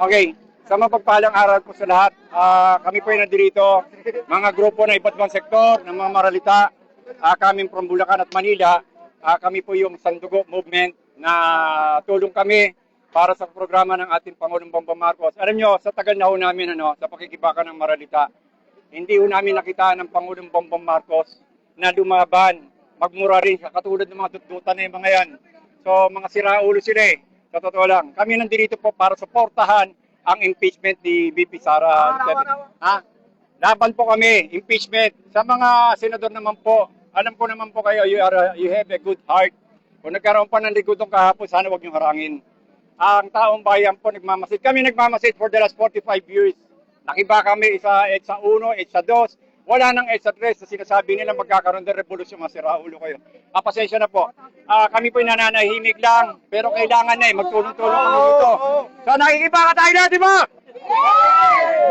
Okay, sa mapagpalang araw po sa lahat, kami po ay nandito, mga grupo na iba't ibang sektor, ng mga maralita, kami from Bulacan at Manila, kami po yung Sandugo Movement na tulong kami para sa programa ng ating Pangulong Bongbong Marcos. Alam nyo, sa tagal na ho namin sa pakikibaka ng maralita, hindi ho namin nakita ng Pangulong Bongbong Marcos na lumaban, magmura rin, katulad ng mga tututan na yung mga yan. So, mga siraulo sila eh. Sa totoo lang, kami nandito po para suportahan ang impeachment ni VP Sara. Laban po kami, impeachment. Sa mga senador naman po, alam ko naman po kayo, you have a good heart. Kung nagkaroon pa ng ligutong kahapon, sana wag niyong harangin. Ang taong bayan po nagmamasid. Kami nagmamasid for the last 45 years. Nakiba kami sa EDSA 1, EDSA 2. Wala nang EDSA 3 na sinasabi nila magkakaroon ng revolusyon, mga siraulo kayo. Pasensya na po. Kami po nananahimik lang, pero kailangan na magtulong-tulong kami dito. So nakikiba ka tayo na, di ba?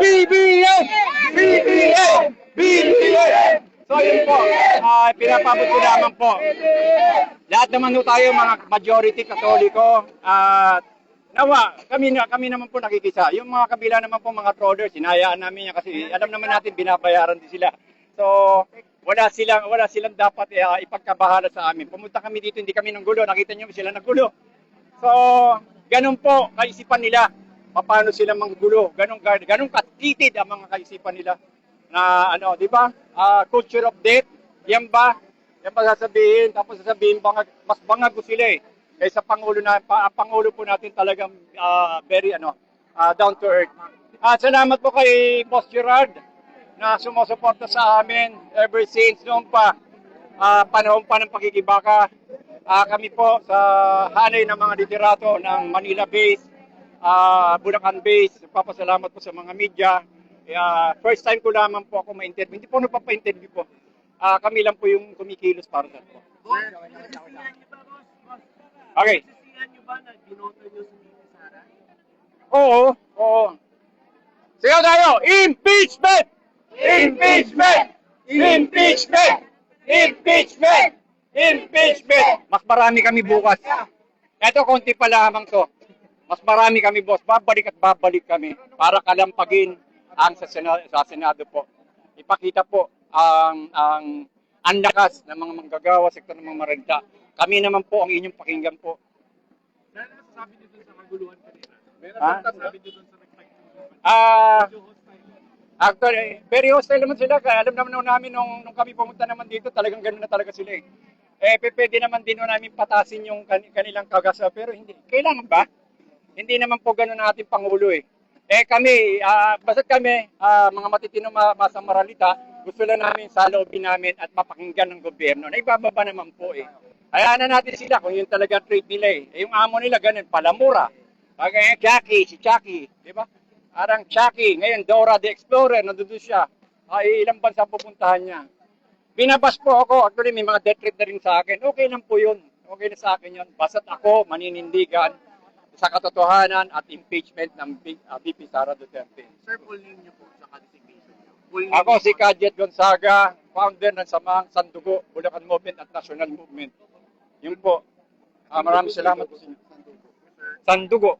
BBM! BBM! BBM! So yun po, pinapabot ko naman po. Lahat naman po tayo mga majority katoliko at nawa, kami naman po nakikisa. Yung mga kabila naman po mga trollers, hinayaan namin yan kasi alam naman natin binabayaran din sila. So wala silang dapat ipagkabahala sa amin. Pumunta kami dito, hindi kami nanggulo. Nakita niyo sila nanggulo. So ganun po kaisipan nila. Paano sila manggulo? Ganun katitid ang mga kaisipan nila. Na di ba? Culture of death. Yan ba? Yan ba sasabihin? Tapos sasabihin mas bangag ko sila eh. Kaysa Pangulo Pangulo po natin talagang very down to earth. Salamat po kay Boss Gerard na sumusuporta sa amin ever since noon pa panahon pa ng pakikibaka. Kami po sa hanay ng mga literato ng Manila base, Bulacan base, nagpapasalamat po sa mga media. First time ko lamang po ako ma-interview. Hindi po nagpapa-interview po. Kami lang po yung kumikilos para sa ito. Okay. Nasisiyan nyo ba na binoto nyo si Sara? Oo. Sigaw tayo! Impeachment! Impeachment! Impeachment! Impeachment! Impeachment! Mas marami kami bukas. Ito, konti pa lamang to. Mas marami kami, boss. Babalik at babalik kami para kalampagin ang sa Senado po. Ipakita po ang lakas ng mga manggagawa, sektor ng mga maralita. Kami naman po ang inyong pakinggan po. Ano nasasabi nyo dun sa kaguluhan kanina? Meron Ha? nasasabi nyo dun sa Actually, very hostile naman sila. Kaya alam naman namin nung kami pumunta naman dito, talagang gano'n na talaga sila eh. Pwede naman din namin patasin yung kanilang kagasa, pero hindi. Kailangan ba? Hindi naman po gano'n ang ating Pangulo eh. Kami, basta't kami, mga matitino masang maralita, gusto lang namin sa loobin namin at mapakinggan ng gobyerno na ibababa naman po eh. Hayaan na natin sila kung yun talaga trade nila eh. Yung amo nila ganun, palamura. Si Chucky, di ba? Arang Chucky, ngayon Dora the Explorer, nandun siya. Ilang bansa pupuntahan niya. Binabas po ako, actually may mga death threat na rin sa akin. Okay lang po yun. Okay na sa akin yun. Basta't ako maninindigan sa katotohanan at impeachment ng VP Sara Duterte. Sir, full name nyo po sa qualification nyo. Ako si Kajet Gonzaga, founder ng Samang Sandugo, Bulacan Movement at National Movement. Yun po. Maraming salamat po sa inyo. Sandugo.